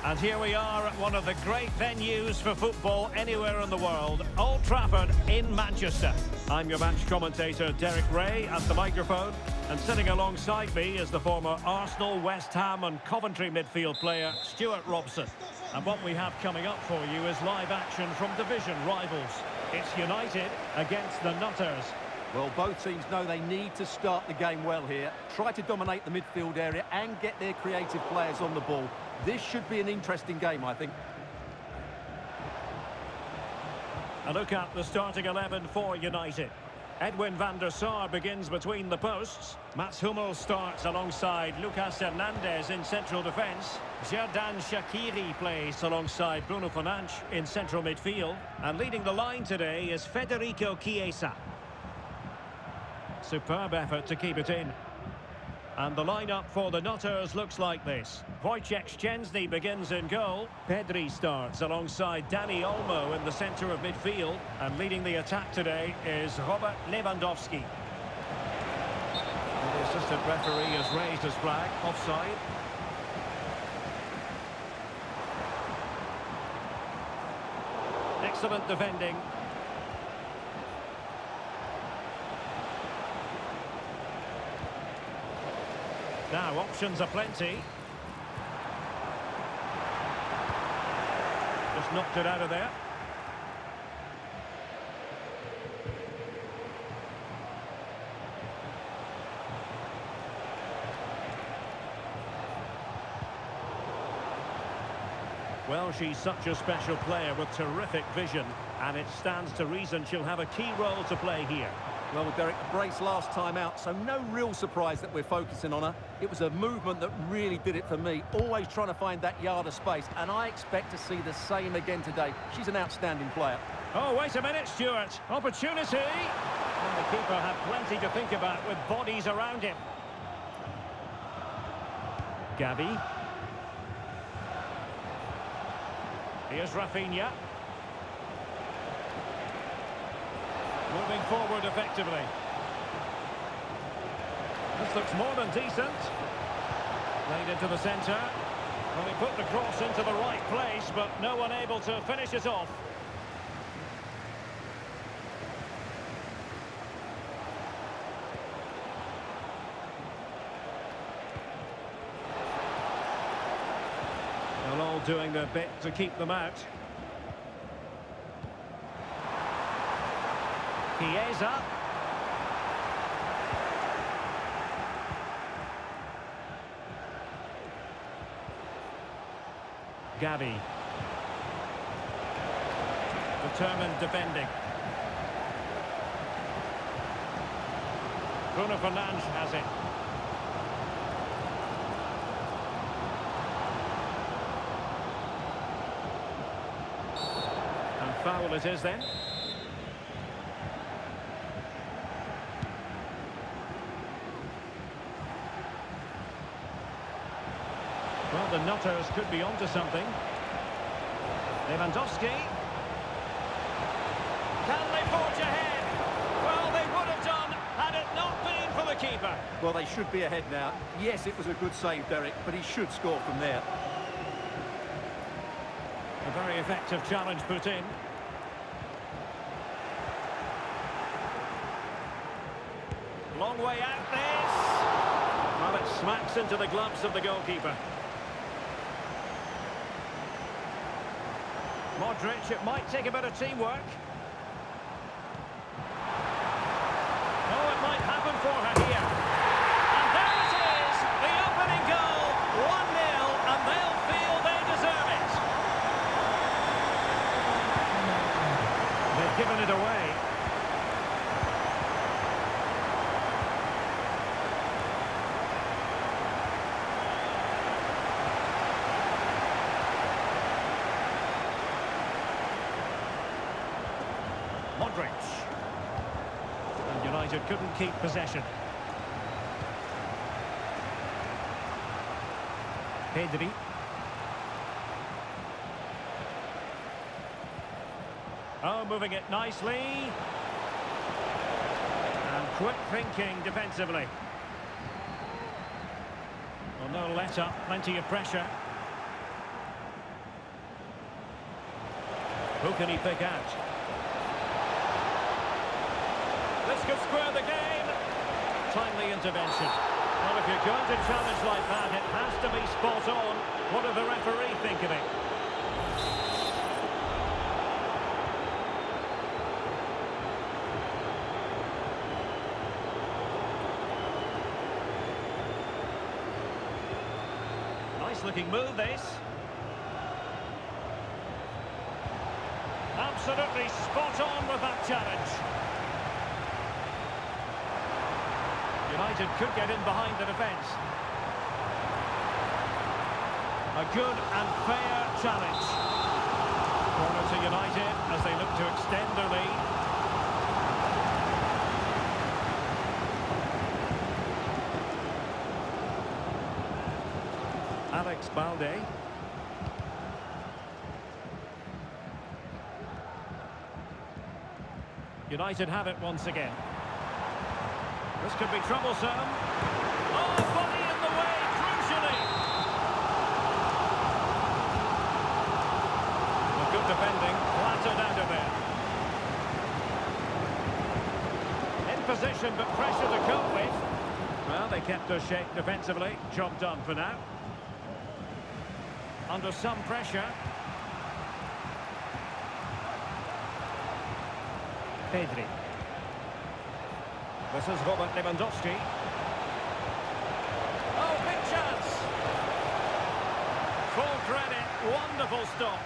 And here we are at one of the great venues for football anywhere in the world, Old Trafford in Manchester. I'm your match commentator, Derek Ray, at the microphone. And sitting alongside me is the former Arsenal, West Ham and Coventry midfield player, Stuart Robson. And what we have coming up for you is live action from division rivals. It's United against the Nutters. Well, both teams know they need to start the game well here. Try to dominate the midfield area and get their creative players on the ball. This should be an interesting game, I think. A look at the starting 11 for United. Edwin van der Sar begins between the posts. Mats Hummels starts alongside Lucas Hernandez in central defence. Xherdan Shaqiri plays alongside Bruno Fernandes in central midfield. And leading the line today is Federico Chiesa. Superb effort to keep it in. And the lineup for the Nutters looks like this. Wojciech Szczęsny begins in goal. Pedri starts alongside Dani Olmo in the centre of midfield. And leading the attack today is Robert Lewandowski. And the assistant referee has raised his flag. Offside. Excellent defending. Now, options are plenty. Just knocked it out of there. Well, she's such a special player with terrific vision, and it stands to reason she'll have a key role to play here. Well, Derek, a brace last time out, so no real surprise that we're focusing on her. It was a movement that really did it for me, always trying to find that yard of space, and I expect to see the same again today. She's an outstanding player. Oh, wait a minute, Stuart. Opportunity! And the keeper had plenty to think about with bodies around him. Gavi. Here's Rafinha. Moving forward effectively. This looks more than decent. Played into the centre. Well, he put the cross into the right place, but no one able to finish it off. They're all doing their bit to keep them out. Chiesa. Gavi. Determined defending. Bruno Fernandes has it. And foul it is then. Well, the Nutters could be onto something. Lewandowski. Can they forge ahead? Well, they would have done had it not been for the keeper. Well, they should be ahead now. Yes, it was a good save, Derek, but he should score from there. A very effective challenge put in. Long way out this. Well, it smacks into the gloves of the goalkeeper. Modric, it might take a bit of teamwork. Oh, it might happen for her here. And there it is, the opening goal, 1-0, and they'll feel they deserve it. They've given it away. Modric. And United couldn't keep possession. Pedri. Oh, moving it nicely. And quick thinking defensively. Well, no let up, plenty of pressure. Who can he pick out? This could square the game. Timely intervention. Well, if you're going to challenge like that, it has to be spot on. What do the referee think of it? Nice-looking move, this. Absolutely spot on with that challenge. United could get in behind the defence. A good and fair challenge. Corner to United as they look to extend their lead. Alex Balde. United have it once again. This could be troublesome. Oh, body in the way, crucially. A good defending, flattered out of there. In position, but pressure to cope with. Well, they kept their shape defensively. Job done for now. Under some pressure. Pedri. This is Robert Lewandowski. Oh, big chance! Full credit, wonderful stop.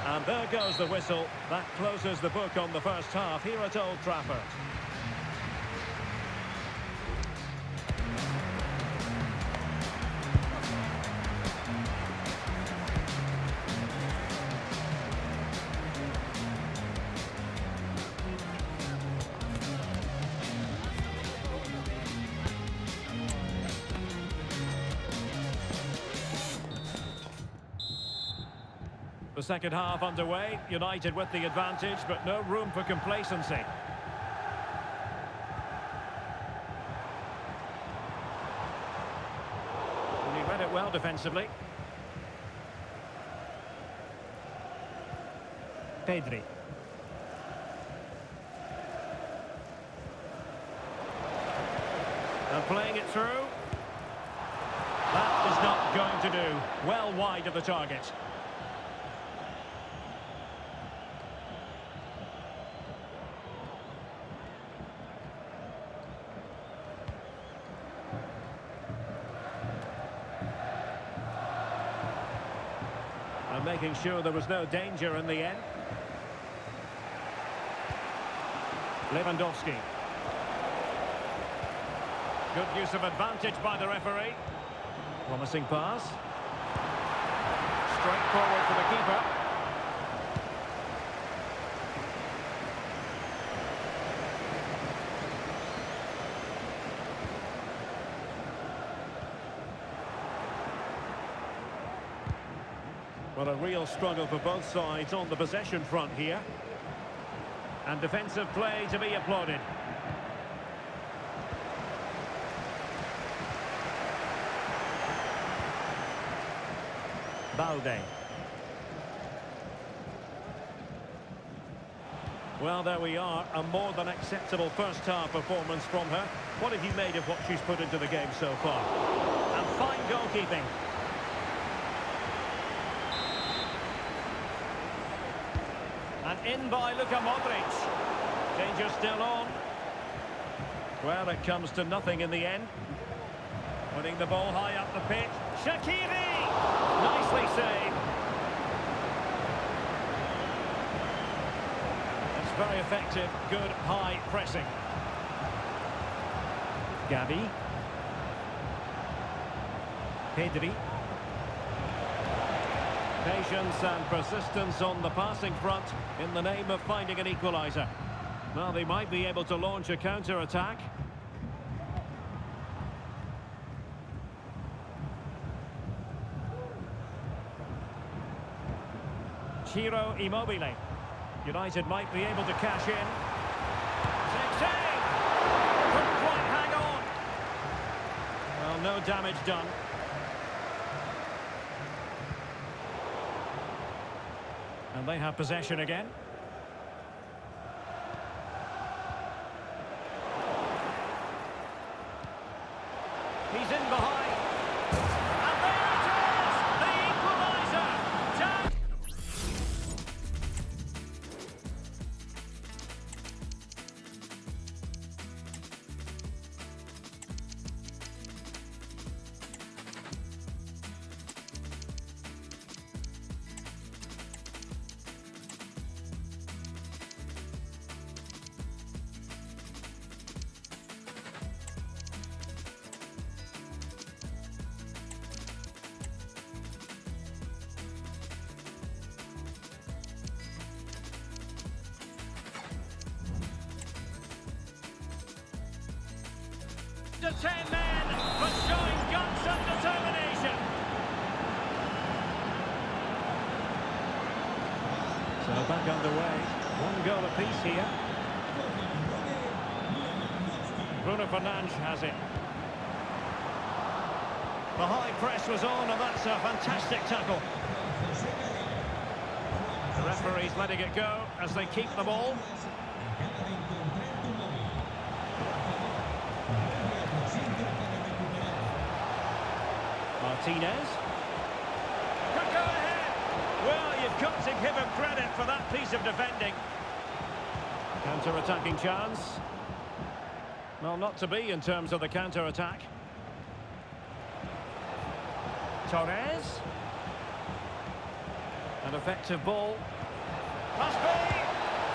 And there goes the whistle. That closes the book on the first half here at Old Trafford. The second half underway, United with the advantage, but no room for complacency. And he read it well defensively. Pedri. And playing it through. That is not going to do. Well wide of the target. And making sure there was no danger in the end. Lewandowski. Good use of advantage by the referee. Promising pass. Straight forward for the keeper. Well, a real struggle for both sides on the possession front here. And defensive play to be applauded. Balde. Well, there we are. A more than acceptable first-half performance from her. What have you made of what she's put into the game so far? And fine goalkeeping. And in by Luka Modric. Danger still on. Well, it comes to nothing in the end. Putting the ball high up the pitch. Shaqiri! Nicely saved. It's very effective. Good high pressing. Gavi. Pedri. Patience and persistence on the passing front in the name of finding an equaliser. Well, they might be able to launch a counter-attack. Ciro Immobile. United might be able to cash in. Save! Couldn't quite hang on. Well, no damage done. And they have possession again. He's in behind. And there it is! The equaliser! Time. To 10 men, but showing guts and determination. So back underway. One goal apiece here. Bruno Fernandes has it. The high press was on, and that's a fantastic tackle. The referee's letting it go as they keep the ball. Martinez. Could go ahead. Well, you've got to give him credit for that piece of defending. Counter-attacking chance. Well, not to be in terms of the counter-attack. Torres. An effective ball. Must be.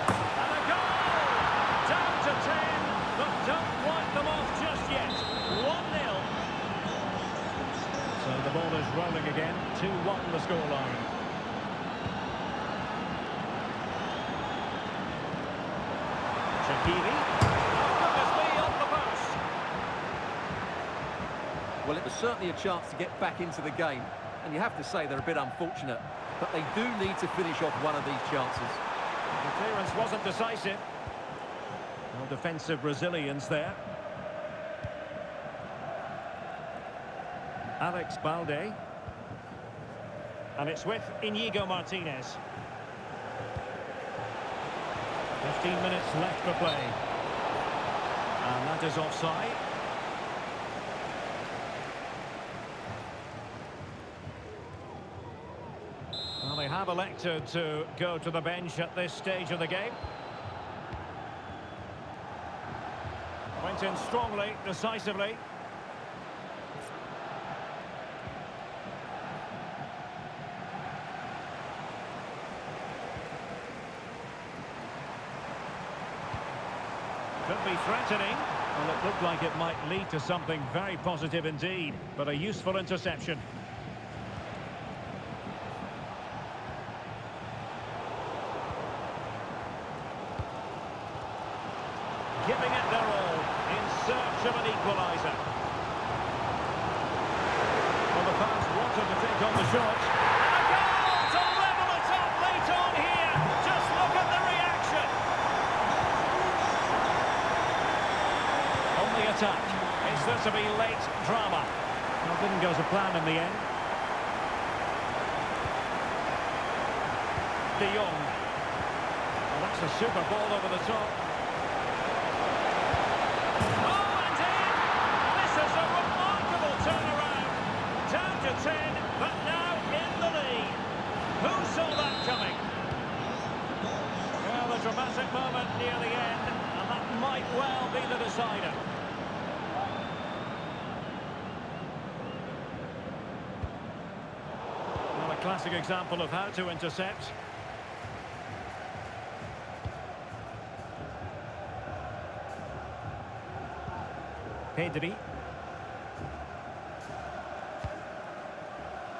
And a goal! Down to 10, but don't wipe them off just yet. 1-0. So the ball is rolling again. 2-1 the scoreline. Shaqiri. Oh, goodness me, off the post. Well, it was certainly a chance to get back into the game, and you have to say they're a bit unfortunate, but they do need to finish off one of these chances. The clearance wasn't decisive. No defensive resilience there. Alex Balde. And it's with Inigo Martinez. 15 minutes left for play. And that is offside. Well, they have elected to go to the bench at this stage of the game. Went in strongly, decisively. Could be threatening. Well, it looked like it might lead to something very positive indeed, but a useful interception. Giving it their all in search of an equaliser. Well, the fans wanted to take on the shot. And a goal to level it up late on here. Just look at the reaction. On the attack. Is there to be late drama? Well, didn't go to plan in the end. De Jong. Well, that's a super ball over the top. Down to 10, but now in the lead. Who saw that coming? Well, a dramatic moment near the end, and that might well be the decider. Well, a classic example of how to intercept. Pedri.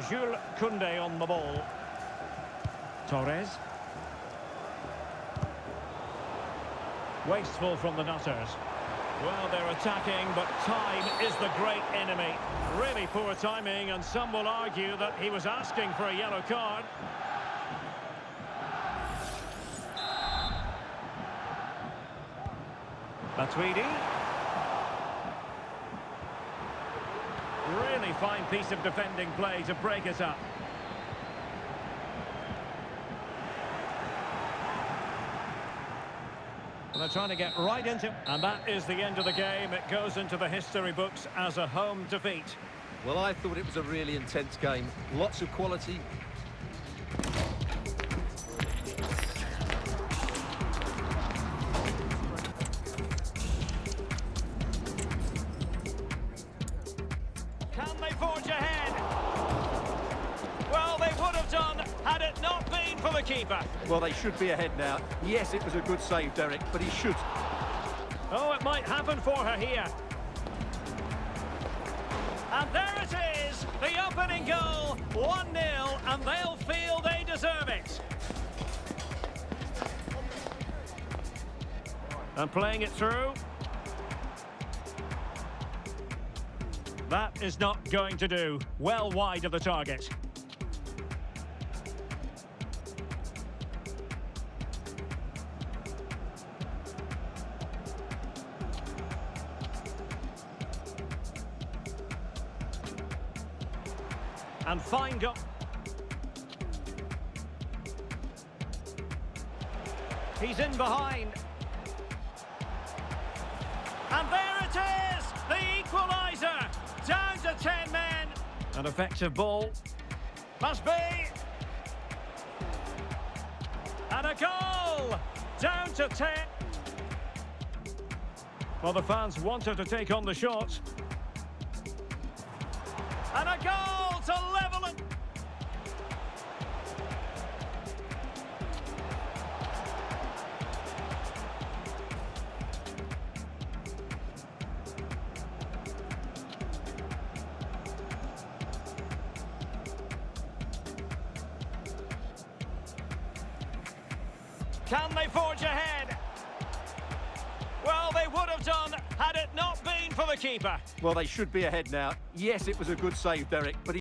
Jules Koundé on the ball. Torres. Wasteful from the Nutters. Well, they're attacking, but time is the great enemy. Really poor timing, and some will argue that he was asking for a yellow card. Matuidi. Really fine piece of defending play to break it up. And they're trying to get right into... And that is the end of the game. It goes into the history books as a home defeat. Well, I thought it was a really intense game. Lots of quality. Can they forge ahead? Well, they would have done had it not been for the keeper. Well, they should be ahead now. Yes, it was a good save, Derek, but he should. Oh, it might happen for her here. And there it is, the opening goal, 1-0, and they'll feel they deserve it. And playing it through. That is not going to do. Well wide of the target. And fine goal. He's in behind. And there it is! The equaliser! Down to 10 men. An effective ball. Must be. And a goal! Down to 10. Well, the fans wanted to take on the shot. And a goal to level it. Can they forge ahead? Well, they would have done had it not been for the keeper. Well, they should be ahead now. Yes, it was a good save, Derek, but he